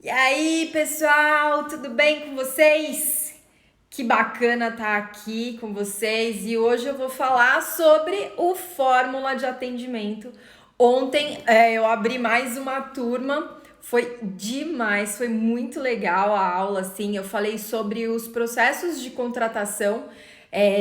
E aí, pessoal, tudo bem com vocês? Que bacana estar aqui com vocês e hoje eu vou falar sobre o Fórmula de Atendimento. Ontem eu abri mais uma turma, foi demais, foi muito legal a aula, assim. Eu falei sobre os processos de contratação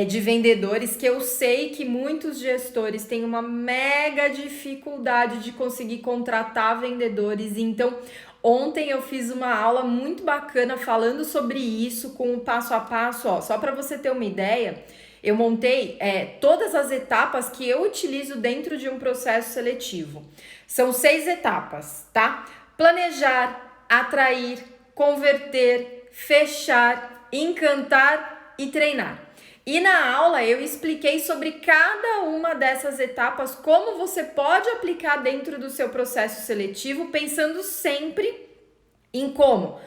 de vendedores, que eu sei que muitos gestores têm uma mega dificuldade de conseguir contratar vendedores, então ontem eu fiz uma aula muito bacana falando sobre isso com o passo a passo, ó. Só para você ter uma ideia, eu montei todas as etapas que eu utilizo dentro de um processo seletivo. São 6 etapas, tá? Planejar, atrair, converter, fechar, encantar e treinar. E na aula eu expliquei sobre cada uma dessas etapas, como você pode aplicar dentro do seu processo seletivo, pensando sempre em como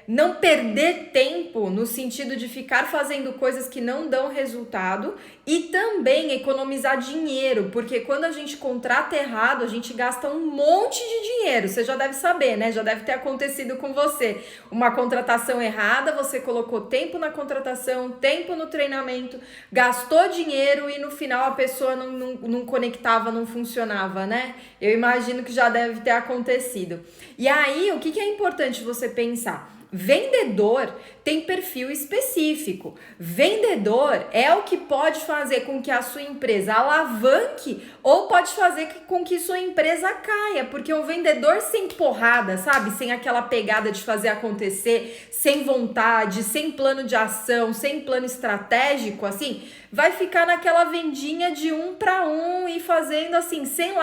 não perder tempo no sentido de ficar fazendo coisas que não dão resultado e também economizar dinheiro, porque quando a gente contrata errado, a gente gasta um monte de dinheiro. Você já deve saber, né? Já deve ter acontecido com você. Uma contratação errada, você colocou tempo na contratação, tempo no treinamento, gastou dinheiro e no final a pessoa não conectava, não funcionava, né? Eu imagino que já deve ter acontecido. E aí, o que é importante você pensar? Vendedor tem perfil específico. Vendedor é o que pode fazer com que a sua empresa alavanque ou pode fazer com que sua empresa caia, porque um vendedor sem porrada, sabe? Sem aquela pegada de fazer acontecer, sem vontade, sem plano de ação, sem plano estratégico, assim, vai ficar naquela vendinha de um para um e fazendo assim, sem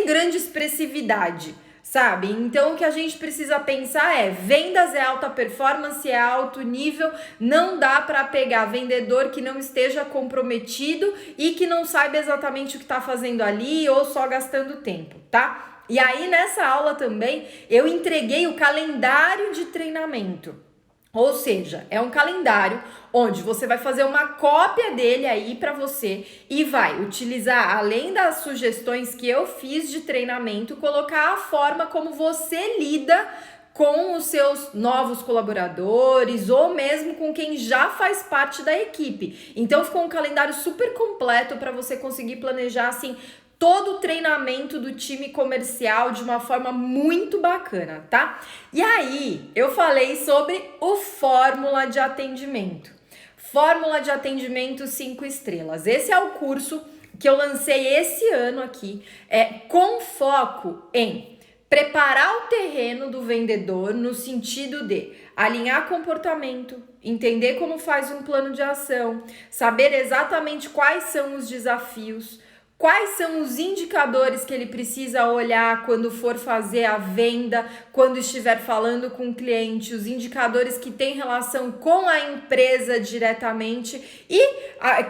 grande expressividade. Sabe? Então o que a gente precisa pensar é: vendas é alta performance, é alto nível, não dá para pegar vendedor que não esteja comprometido e que não saiba exatamente o que está fazendo ali ou só gastando tempo, tá? E aí nessa aula também eu entreguei o calendário de treinamento. Ou seja, é um calendário onde você vai fazer uma cópia dele aí para você e vai utilizar, além das sugestões que eu fiz de treinamento, colocar a forma como você lida com os seus novos colaboradores ou mesmo com quem já faz parte da equipe. Então ficou um calendário super completo para você conseguir planejar assim todo o treinamento do time comercial de uma forma muito bacana, tá? E aí, eu falei sobre o Fórmula de Atendimento. Fórmula de Atendimento 5 estrelas. Esse é o curso que eu lancei esse ano aqui, com foco em preparar o terreno do vendedor no sentido de alinhar comportamento, entender como faz um plano de ação, saber exatamente quais são os desafios, quais são os indicadores que ele precisa olhar quando for fazer a venda, quando estiver falando com o cliente, os indicadores que têm relação com a empresa diretamente e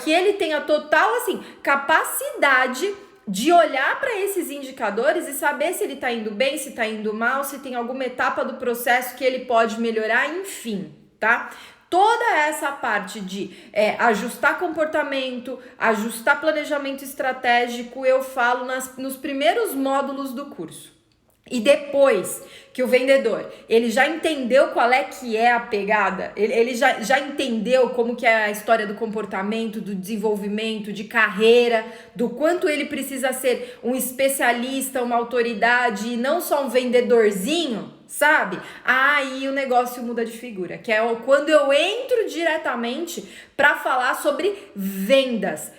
que ele tenha total assim, capacidade de olhar para esses indicadores e saber se ele está indo bem, se está indo mal, se tem alguma etapa do processo que ele pode melhorar, enfim, tá? Toda essa parte de ajustar comportamento, ajustar planejamento estratégico, eu falo nos primeiros módulos do curso. E depois que o vendedor, ele já entendeu qual é que é a pegada, ele já entendeu como que é a história do comportamento, do desenvolvimento, de carreira, do quanto ele precisa ser um especialista, uma autoridade e não só um vendedorzinho, sabe? Aí o negócio muda de figura, que é quando eu entro diretamente para falar sobre vendas,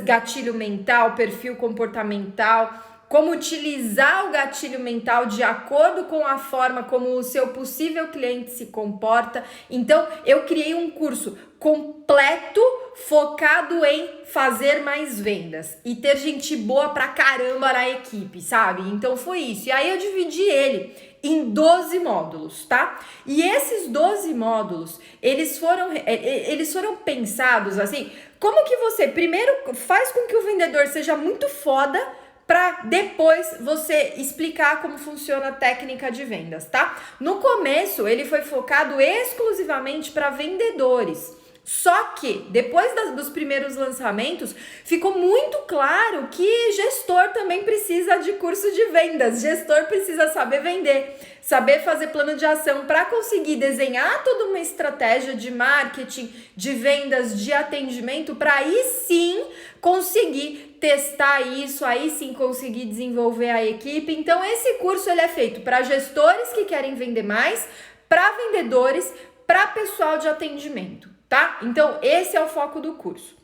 gatilho mental, perfil comportamental, como utilizar o gatilho mental de acordo com a forma como o seu possível cliente se comporta. Então, eu criei um curso completo focado em fazer mais vendas e ter gente boa pra caramba na equipe, sabe? Então, foi isso. E aí, eu dividi ele em 12 módulos, tá? E esses 12 módulos, eles foram pensados assim, como que você primeiro faz com que o vendedor seja muito foda para depois você explicar como funciona a técnica de vendas, tá? No começo, ele foi focado exclusivamente para vendedores. Só que, depois dos primeiros lançamentos, ficou muito claro que gestor também precisa de curso de vendas. Gestor precisa saber vender, saber fazer plano de ação para conseguir desenhar toda uma estratégia de marketing, de vendas, de atendimento, para aí sim conseguir testar isso, aí sim conseguir desenvolver a equipe. Então, esse curso ele é feito para gestores que querem vender mais, para vendedores, para pessoal de atendimento, tá? Então, esse é o foco do curso.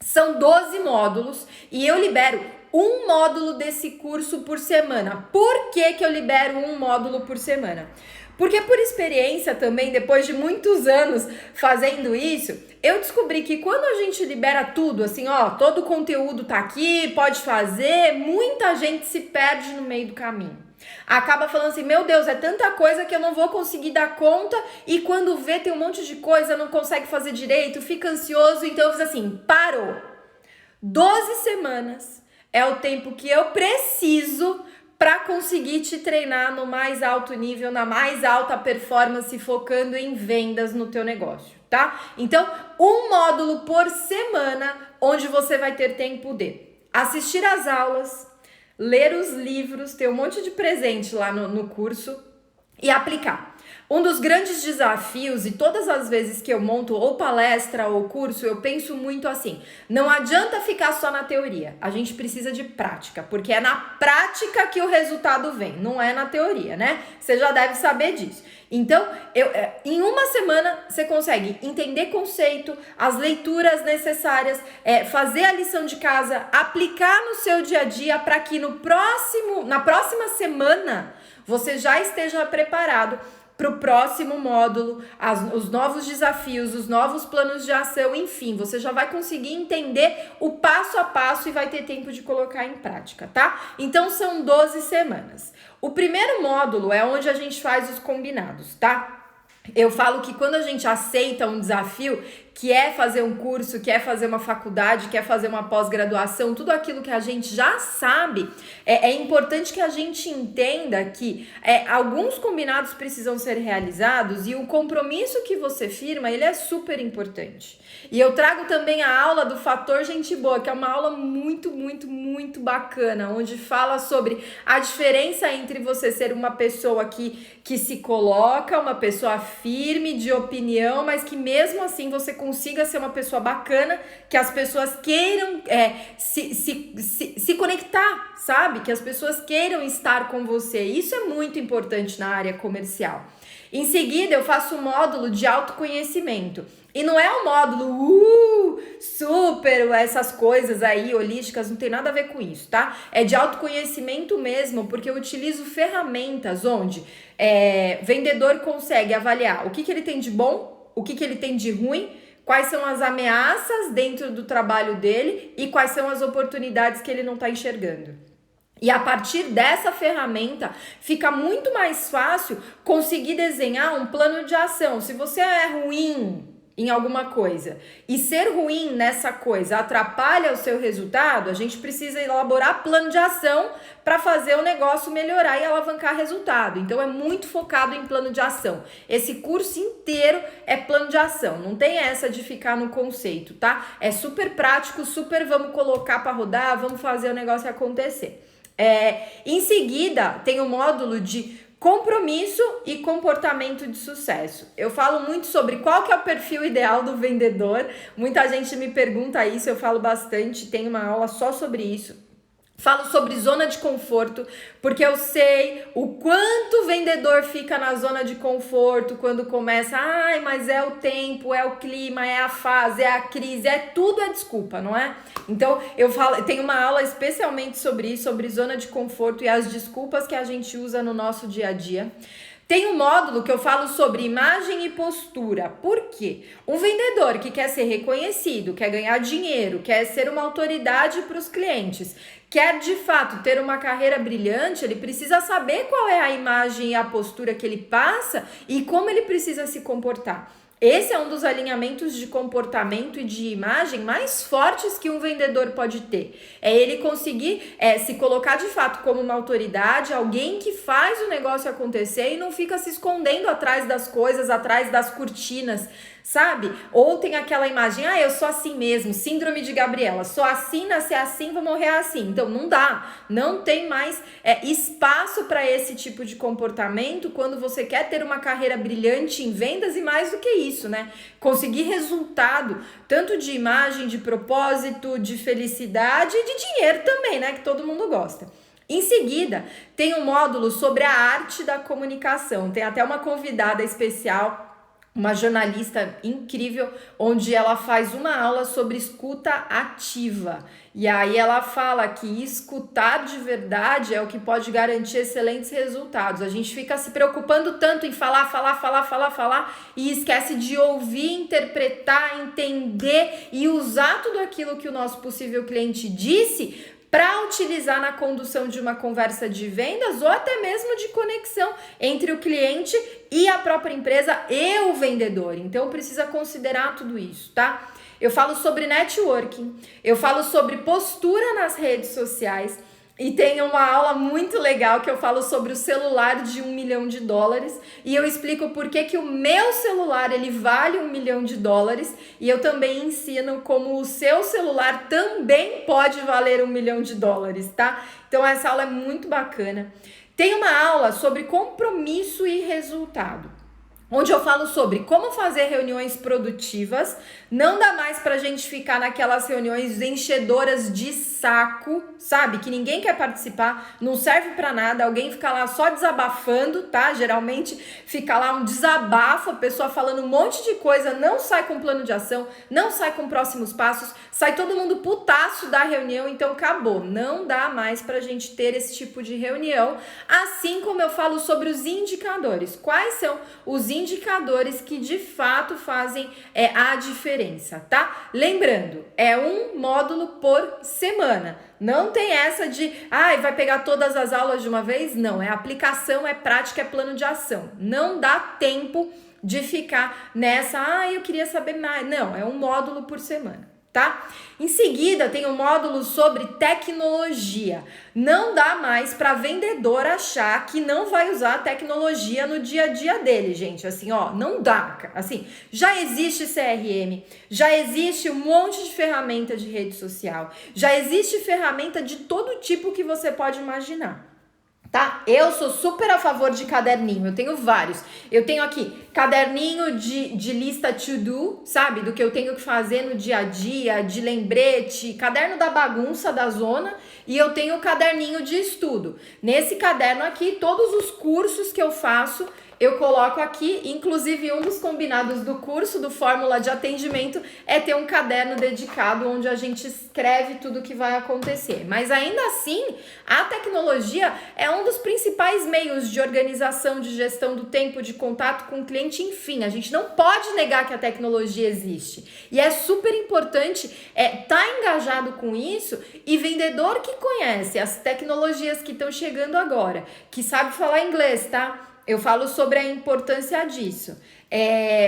São 12 módulos e eu libero um módulo desse curso por semana. Por que que eu libero um módulo por semana? Porque por experiência também, depois de muitos anos fazendo isso, eu descobri que quando a gente libera tudo, assim, ó, todo o conteúdo tá aqui, pode fazer, muita gente se perde no meio do caminho. Acaba falando assim, meu Deus, é tanta coisa que eu não vou conseguir dar conta, e quando vê tem um monte de coisa, não consegue fazer direito, fica ansioso, então eu fiz assim, parou. 12 semanas é o tempo que eu preciso para conseguir te treinar no mais alto nível, na mais alta performance, focando em vendas no teu negócio, tá? Então, um módulo por semana, onde você vai ter tempo de assistir às aulas, ler os livros, ter um monte de presente lá no curso e aplicar. Um dos grandes desafios, e todas as vezes que eu monto ou palestra ou curso, eu penso muito assim, não adianta ficar só na teoria, a gente precisa de prática, porque é na prática que o resultado vem, não é na teoria, né? Você já deve saber disso. Então, em uma semana, você consegue entender conceito, as leituras necessárias, fazer a lição de casa, aplicar no seu dia a dia para que na próxima semana você já esteja preparado para o próximo módulo, os novos desafios, os novos planos de ação, enfim, você já vai conseguir entender o passo a passo e vai ter tempo de colocar em prática, tá? Então, são 12 semanas. O primeiro módulo é onde a gente faz os combinados, tá? Eu falo que quando a gente aceita um desafio, que é fazer um curso, que é fazer uma faculdade, que é fazer uma pós-graduação, tudo aquilo que a gente já sabe, é importante que a gente entenda que alguns combinados precisam ser realizados e o compromisso que você firma, ele é super importante. E eu trago também a aula do Fator Gente Boa, que é uma aula muito, muito, muito bacana, onde fala sobre a diferença entre você ser uma pessoa que se coloca, uma pessoa firme, de opinião, mas que mesmo assim você consiga ser uma pessoa bacana, que as pessoas queiram se conectar, sabe? Que as pessoas queiram estar com você. Isso é muito importante na área comercial. Em seguida, eu faço um módulo de autoconhecimento. E não é um módulo super, essas coisas aí holísticas, não tem nada a ver com isso, tá? É de autoconhecimento mesmo, porque eu utilizo ferramentas onde vendedor consegue avaliar o que ele tem de bom, o que ele tem de ruim, quais são as ameaças dentro do trabalho dele e quais são as oportunidades que ele não está enxergando. E a partir dessa ferramenta, fica muito mais fácil conseguir desenhar um plano de ação. Se você é ruim em alguma coisa e ser ruim nessa coisa atrapalha o seu resultado, a gente precisa elaborar plano de ação para fazer o negócio melhorar e alavancar resultado. Então é muito focado em plano de ação. Esse curso inteiro é plano de ação, não tem essa de ficar no conceito, tá? É super prático, super vamos colocar para rodar, vamos fazer o negócio acontecer. Em seguida, tem o módulo de compromisso e comportamento de sucesso. Eu falo muito sobre qual que é o perfil ideal do vendedor. Muita gente me pergunta isso, eu falo bastante, tem uma aula só sobre isso. Falo sobre zona de conforto, porque eu sei o quanto o vendedor fica na zona de conforto quando começa, mas é o tempo, é o clima, é a fase, é a crise, tudo é desculpa, não é? Então, eu tenho uma aula especialmente sobre isso, sobre zona de conforto e as desculpas que a gente usa no nosso dia a dia. Tem um módulo que eu falo sobre imagem e postura. Por quê? Um vendedor que quer ser reconhecido, quer ganhar dinheiro, quer ser uma autoridade para os clientes, quer de fato ter uma carreira brilhante, ele precisa saber qual é a imagem e a postura que ele passa e como ele precisa se comportar. Esse é um dos alinhamentos de comportamento e de imagem mais fortes que um vendedor pode ter. É ele conseguir se colocar de fato como uma autoridade, alguém que faz o negócio acontecer e não fica se escondendo atrás das coisas, atrás das cortinas, sabe? Ou tem aquela imagem, eu sou assim mesmo, síndrome de Gabriela, sou assim, nasci assim, vou morrer assim. Então não dá, não tem mais espaço para esse tipo de comportamento quando você quer ter uma carreira brilhante em vendas e mais do que isso, né? Conseguir resultado, tanto de imagem, de propósito, de felicidade e de dinheiro também, né? Que todo mundo gosta. Em seguida, tem um módulo sobre a arte da comunicação. Tem até uma convidada especial, uma jornalista incrível, onde ela faz uma aula sobre escuta ativa. E aí ela fala que escutar de verdade é o que pode garantir excelentes resultados. A gente fica se preocupando tanto em falar e esquece de ouvir, interpretar, entender e usar tudo aquilo que o nosso possível cliente disse para utilizar na condução de uma conversa de vendas ou até mesmo de conexão entre o cliente e a própria empresa e o vendedor. Então precisa considerar tudo isso, tá? Eu falo sobre networking, eu falo sobre postura nas redes sociais. E tem uma aula muito legal que eu falo sobre o celular de $1 milhão e eu explico por que o meu celular ele vale $1 milhão e eu também ensino como o seu celular também pode valer $1 milhão, tá? Então essa aula é muito bacana. Tem uma aula sobre compromisso e resultado, onde eu falo sobre como fazer reuniões produtivas. Não dá mais pra gente ficar naquelas reuniões enchedoras de saco, sabe? Que ninguém quer participar, não serve pra nada, alguém fica lá só desabafando, tá? Geralmente fica lá um desabafo, a pessoa falando um monte de coisa, não sai com plano de ação, não sai com próximos passos, sai todo mundo putaço da reunião, então acabou. Não dá mais pra gente ter esse tipo de reunião, assim como eu falo sobre os indicadores. Quais são os indicadores que de fato fazem a diferença, tá? Lembrando, é um módulo por semana. Não tem essa de, vai pegar todas as aulas de uma vez? Não, é aplicação, é prática, é plano de ação. Não dá tempo de ficar nessa, eu queria saber mais. Não, é um módulo por semana. Tá? Em seguida, tem um módulo sobre tecnologia. Não dá mais para vendedor achar que não vai usar a tecnologia no dia a dia dele, gente. Assim, não dá. Assim, já existe CRM, já existe um monte de ferramenta de rede social, já existe ferramenta de todo tipo que você pode imaginar. Tá? Eu sou super a favor de caderninho, eu tenho vários. Eu tenho aqui caderninho de lista to do, sabe? Do que eu tenho que fazer no dia a dia, de lembrete, caderno da bagunça da zona, e eu tenho o caderninho de estudo. Nesse caderno aqui, todos os cursos que eu faço, eu coloco aqui, inclusive um dos combinados do curso do Fórmula de Atendimento é ter um caderno dedicado onde a gente escreve tudo que vai acontecer. Mas ainda assim, a tecnologia é um dos principais meios de organização, de gestão do tempo, de contato com o cliente, enfim, a gente não pode negar que a tecnologia existe. E é super importante tá engajado com isso, e vendedor que conhece as tecnologias que estão chegando agora, que sabe falar inglês, tá? Eu falo sobre a importância disso.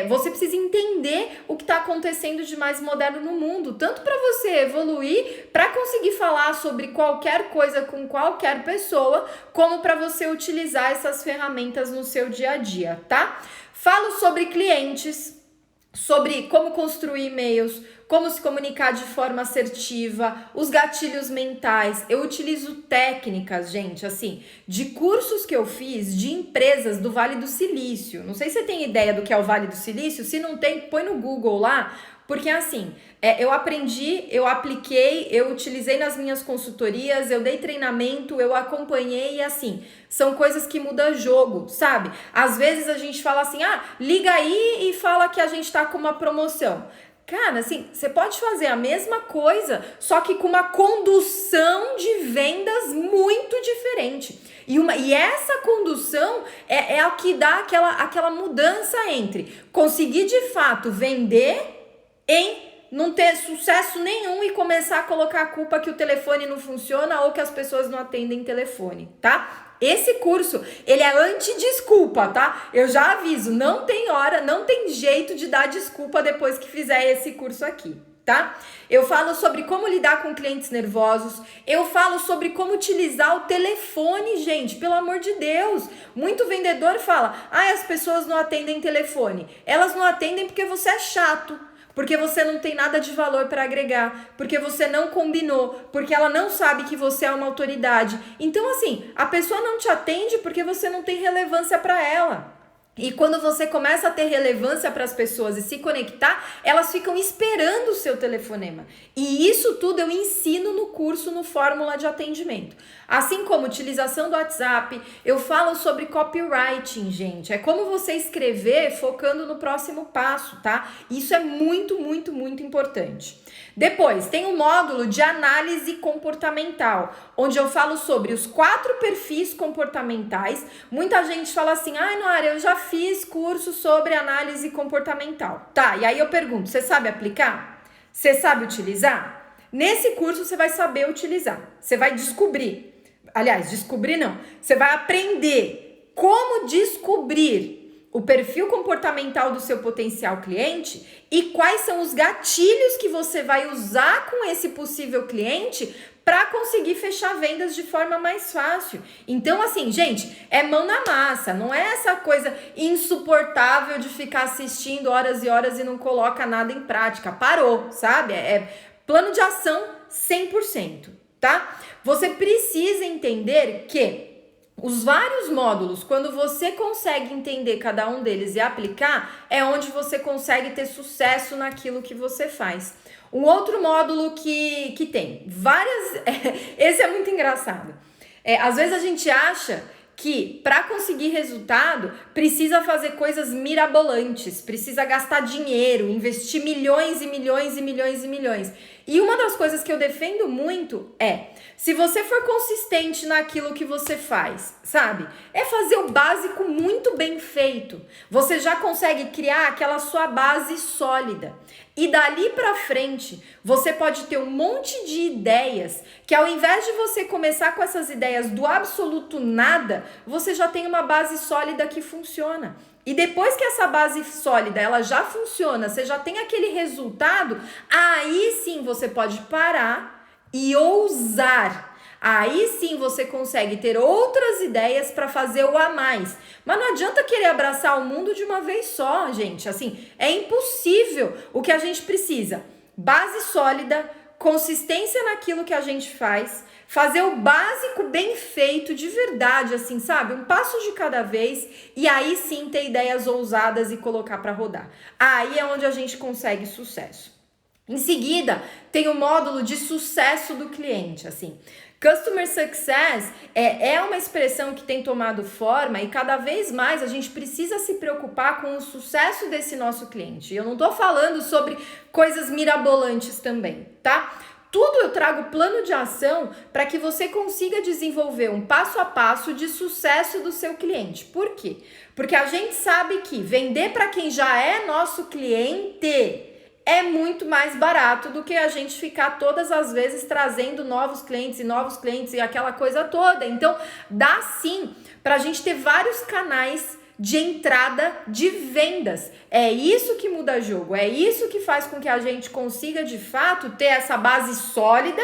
Você precisa entender o que está acontecendo de mais moderno no mundo, tanto para você evoluir, para conseguir falar sobre qualquer coisa com qualquer pessoa, como para você utilizar essas ferramentas no seu dia a dia, tá? Falo sobre clientes, sobre como construir e-mails, como se comunicar de forma assertiva, os gatilhos mentais. Eu utilizo técnicas, gente, assim, de cursos que eu fiz de empresas do Vale do Silício. Não sei se você tem ideia do que é o Vale do Silício. Se não tem, põe no Google lá, porque assim, eu aprendi, eu apliquei, eu utilizei nas minhas consultorias, eu dei treinamento, eu acompanhei e assim, são coisas que mudam jogo, sabe? Às vezes a gente fala assim, liga aí e fala que a gente tá com uma promoção. Cara, assim, você pode fazer a mesma coisa, só que com uma condução de vendas muito diferente. E essa condução é a que dá aquela mudança entre conseguir de fato vender em não ter sucesso nenhum e começar a colocar a culpa que o telefone não funciona ou que as pessoas não atendem telefone, tá? Esse curso, ele é anti-desculpa, tá? Eu já aviso, não tem hora, não tem jeito de dar desculpa depois que fizer esse curso aqui, tá? Eu falo sobre como lidar com clientes nervosos, eu falo sobre como utilizar o telefone, gente, pelo amor de Deus. Muito vendedor fala, as pessoas não atendem telefone. Elas não atendem porque você é chato, porque você não tem nada de valor para agregar, porque você não combinou, porque ela não sabe que você é uma autoridade. Então, assim, a pessoa não te atende porque você não tem relevância para ela. E quando você começa a ter relevância para as pessoas e se conectar, elas ficam esperando o seu telefonema. E isso tudo eu ensino no curso, no Fórmula de Atendimento. Assim como utilização do WhatsApp, eu falo sobre copywriting, gente. É como você escrever focando no próximo passo, tá? Isso é muito, muito, muito importante. Depois, tem o módulo de análise comportamental, onde eu falo sobre os 4 perfis comportamentais. Muita gente fala assim, Noara, eu já fiz curso sobre análise comportamental. Tá, e aí eu pergunto, você sabe aplicar? Você sabe utilizar? Nesse curso você vai saber utilizar, você vai descobrir. Aliás, descobrir não, você vai aprender como descobrir o perfil comportamental do seu potencial cliente e quais são os gatilhos que você vai usar com esse possível cliente para conseguir fechar vendas de forma mais fácil. Então, assim, gente, é mão na massa, não é essa coisa insuportável de ficar assistindo horas e horas e não coloca nada em prática. Parou, sabe? É plano de ação 100%, tá? Você precisa entender que os vários módulos, quando você consegue entender cada um deles e aplicar, é onde você consegue ter sucesso naquilo que você faz. Um outro módulo que tem várias... Esse é muito engraçado. Às vezes a gente acha que para conseguir resultado precisa fazer coisas mirabolantes, precisa gastar dinheiro, investir milhões e milhões e milhões e milhões. E uma das coisas que eu defendo muito se você for consistente naquilo que você faz, sabe? É fazer o básico muito bem feito. Você já consegue criar aquela sua base sólida. E dali pra frente, você pode ter um monte de ideias que ao invés de você começar com essas ideias do absoluto nada, você já tem uma base sólida que funciona. E depois que essa base sólida, ela já funciona, você já tem aquele resultado, aí sim você pode parar e ousar. Aí sim você consegue ter outras ideias para fazer o a mais. Mas não adianta querer abraçar o mundo de uma vez só, gente. Assim, é impossível. O que a gente precisa? Base sólida, consistência naquilo que a gente faz, fazer o básico bem feito de verdade, assim, sabe? Um passo de cada vez e aí sim ter ideias ousadas e colocar para rodar. Aí é onde a gente consegue sucesso. Em seguida, tem o módulo de sucesso do cliente, assim. Customer Success é uma expressão que tem tomado forma e cada vez mais a gente precisa se preocupar com o sucesso desse nosso cliente. Eu não tô falando sobre coisas mirabolantes também, tá? Tudo eu trago plano de ação para que você consiga desenvolver um passo a passo de sucesso do seu cliente. Por quê? Porque a gente sabe que vender para quem já é nosso cliente é muito mais barato do que a gente ficar todas as vezes trazendo novos clientes e aquela coisa toda. Então, dá sim para a gente ter vários canais de entrada de vendas. É isso que muda jogo, é isso que faz com que a gente consiga, de fato, ter essa base sólida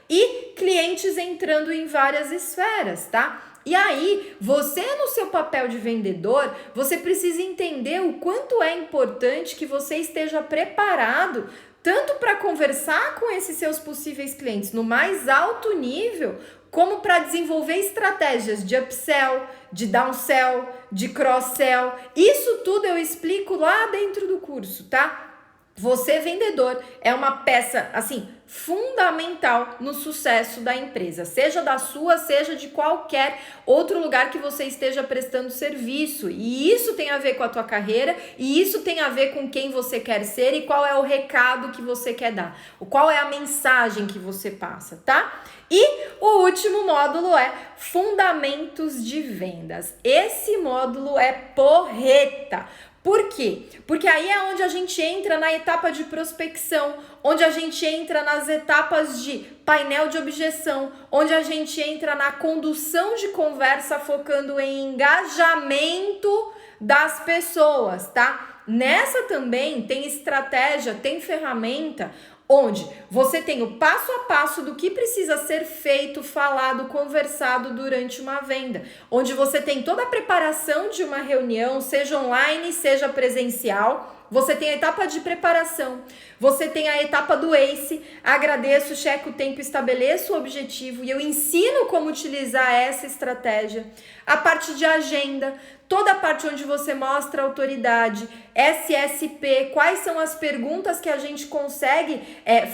e clientes entrando em várias esferas, tá? E aí, você no seu papel de vendedor, você precisa entender o quanto é importante que você esteja preparado tanto para conversar com esses seus possíveis clientes no mais alto nível, como para desenvolver estratégias de upsell, de downsell, de cross-sell. Isso tudo eu explico lá dentro do curso, tá? Você, vendedor, é uma peça, assim, fundamental no sucesso da empresa, seja da sua, seja de qualquer outro lugar que você esteja prestando serviço. E isso tem a ver com a tua carreira, e isso tem a ver com quem você quer ser e qual é o recado que você quer dar, qual é a mensagem que você passa, tá? E o último módulo é Fundamentos de Vendas. Esse módulo é porreta. Por quê? Porque aí é onde a gente entra na etapa de prospecção, onde a gente entra nas etapas de painel de objeção, onde a gente entra na condução de conversa focando em engajamento das pessoas, tá? Nessa também tem estratégia, tem ferramenta onde você tem o passo a passo do que precisa ser feito, falado, conversado durante uma venda, onde você tem toda a preparação de uma reunião, seja online, seja presencial. Você tem a etapa de preparação, você tem a etapa do ACE, agradeço, checo o tempo, estabeleço o objetivo e eu ensino como utilizar essa estratégia. A parte de agenda, toda a parte onde você mostra a autoridade, SSP, quais são as perguntas que a gente consegue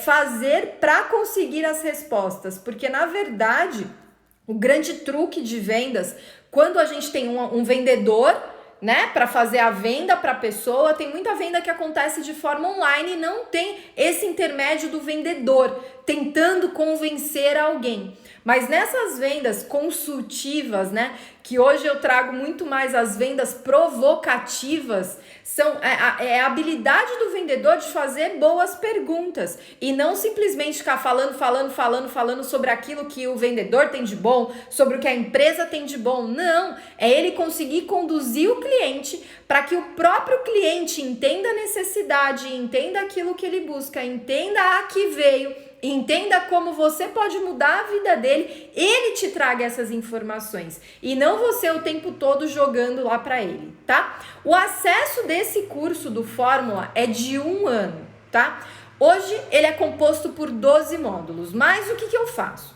fazer para conseguir as respostas, porque na verdade o grande truque de vendas, quando a gente tem um vendedor, né, para fazer a venda para a pessoa, tem muita venda que acontece de forma online e não tem esse intermédio do vendedor tentando convencer alguém. Mas nessas vendas consultivas, né, que hoje eu trago muito mais as vendas provocativas, são a habilidade do vendedor de fazer boas perguntas e não simplesmente ficar falando sobre aquilo que o vendedor tem de bom, sobre o que a empresa tem de bom. Não, é ele conseguir conduzir o cliente para que o próprio cliente entenda a necessidade, entenda aquilo que ele busca, entenda a que veio, entenda como você pode mudar a vida dele, ele te traga essas informações e não você o tempo todo jogando lá para ele, tá? O acesso desse curso do Fórmula é de 1 ano, tá? Hoje ele é composto por 12 módulos, mas o que eu faço?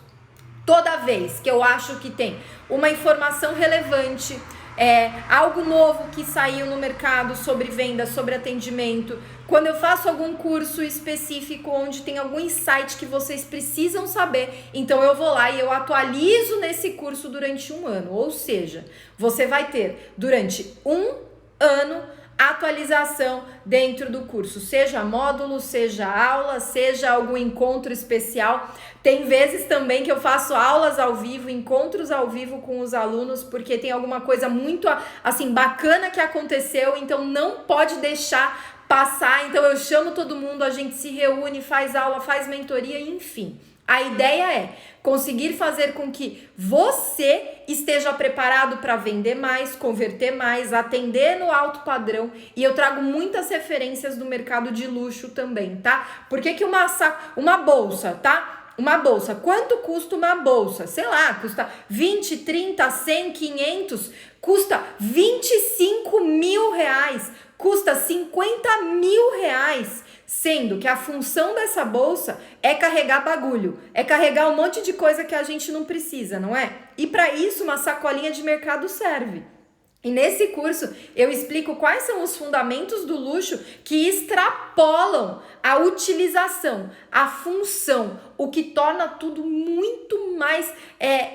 Toda vez que eu acho que tem uma informação relevante, algo novo que saiu no mercado sobre venda, sobre atendimento, quando eu faço algum curso específico onde tem algum insight que vocês precisam saber, então eu vou lá e eu atualizo nesse curso durante 1 ano. Ou seja, você vai ter durante 1 ano atualização dentro do curso, seja módulo, seja aula, seja algum encontro especial. Tem vezes também que eu faço aulas ao vivo, encontros ao vivo com os alunos, porque tem alguma coisa muito assim bacana que aconteceu, então não pode deixar passar. Então eu chamo todo mundo, a gente se reúne, faz aula, faz mentoria, enfim. A ideia é conseguir fazer com que você esteja preparado para vender mais, converter mais, atender no alto padrão. E eu trago muitas referências do mercado de luxo também, tá? Por que uma bolsa, tá? Uma bolsa, quanto custa uma bolsa? Sei lá, custa 20, 30, 100, 500, custa 25 mil reais, custa 50 mil reais. Sendo que a função dessa bolsa é carregar bagulho, é carregar um monte de coisa que a gente não precisa, não é? E para isso uma sacolinha de mercado serve. E nesse curso eu explico quais são os fundamentos do luxo que extrapolam a utilização, a função, o que torna tudo muito mais,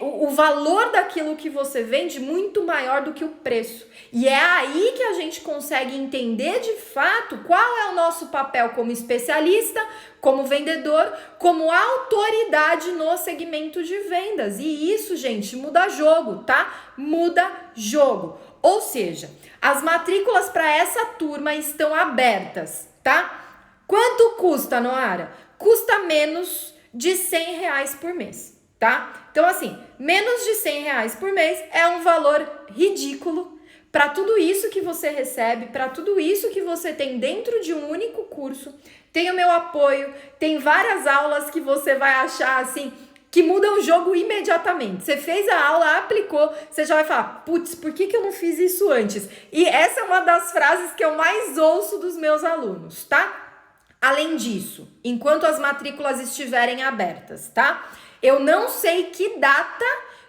o valor daquilo que você vende muito maior do que o preço. E é aí que a gente consegue entender de fato qual é o nosso papel como especialista, como vendedor, como autoridade no segmento de vendas. E isso, gente, muda jogo, tá? Muda jogo. Ou seja, as matrículas para essa turma estão abertas, tá? Quanto custa, Noara? Custa menos de R$100 por mês, tá? Então, assim, menos de R$100 por mês é um valor ridículo para tudo isso que você recebe, para tudo isso que você tem dentro de um único curso. Tem o meu apoio, tem várias aulas que você vai achar, assim, que mudam o jogo imediatamente. Você fez a aula, aplicou, você já vai falar, putz, por que eu não fiz isso antes? E essa é uma das frases que eu mais ouço dos meus alunos, tá? Além disso, enquanto as matrículas estiverem abertas, tá? Eu não sei que data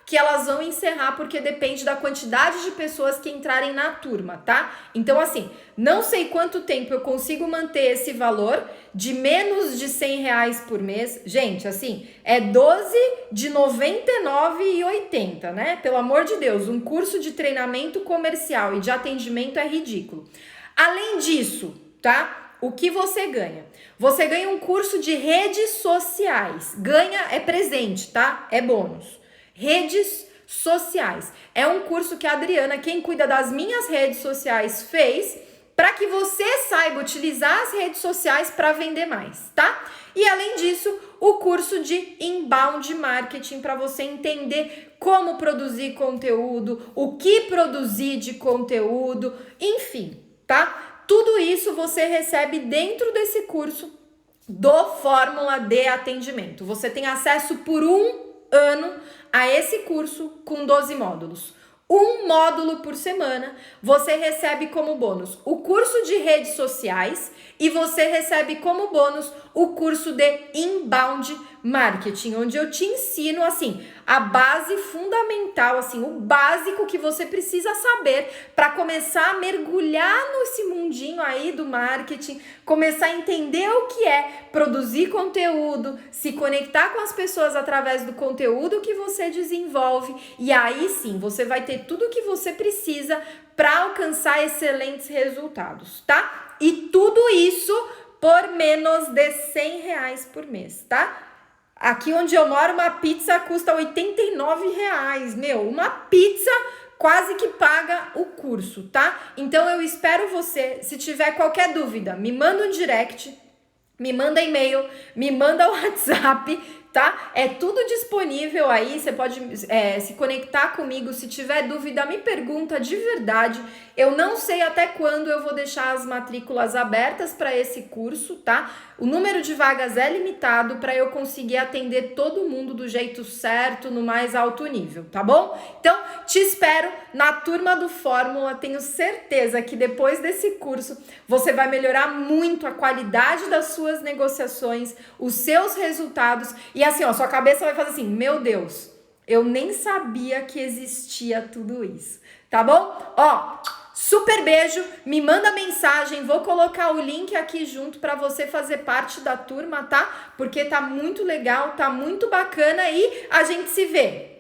que elas vão encerrar, porque depende da quantidade de pessoas que entrarem na turma, tá? Então, assim, não sei quanto tempo eu consigo manter esse valor de menos de R$100 por mês. Gente, assim, é 12 de R$ 99,80, né? Pelo amor de Deus, um curso de treinamento comercial e de atendimento é ridículo. Além disso, tá? O que você ganha? Você ganha um curso de redes sociais. Ganha é presente, tá? É bônus. Redes sociais. É um curso que a Adriana, quem cuida das minhas redes sociais, fez para que você saiba utilizar as redes sociais para vender mais, tá? E além disso, o curso de Inbound Marketing para você entender como produzir conteúdo, o que produzir de conteúdo, enfim, tá? Tudo isso você recebe dentro desse curso do Fórmula de Atendimento. Você tem acesso por 1 ano a esse curso com 12 módulos. Um módulo por semana, você recebe como bônus o curso de redes sociais e você recebe como bônus o curso de Inbound Marketing, onde eu te ensino, assim, a base fundamental, assim, o básico que você precisa saber para começar a mergulhar nesse mundinho aí do marketing, começar a entender o que é produzir conteúdo, se conectar com as pessoas através do conteúdo que você desenvolve, e aí sim, você vai ter tudo o que você precisa para alcançar excelentes resultados, tá? E tudo isso por menos de R$100 por mês, tá? Aqui onde eu moro, uma pizza custa R$89. Meu, uma pizza quase que paga o curso, tá? Então eu espero você. Se tiver qualquer dúvida, me manda um direct, me manda e-mail, me manda WhatsApp, tá? É tudo disponível aí, você pode se conectar comigo. Se tiver dúvida, me pergunta de verdade. Eu não sei até quando eu vou deixar as matrículas abertas para esse curso, tá? O número de vagas é limitado para eu conseguir atender todo mundo do jeito certo, no mais alto nível, tá bom? Então, te espero na turma do Fórmula. Tenho certeza que depois desse curso você vai melhorar muito a qualidade das suas negociações, os seus resultados e assim, ó, sua cabeça vai fazer assim: meu Deus, eu nem sabia que existia tudo isso, tá bom? Ó, super beijo, me manda mensagem, vou colocar o link aqui junto para você fazer parte da turma, tá? Porque tá muito legal, tá muito bacana e a gente se vê.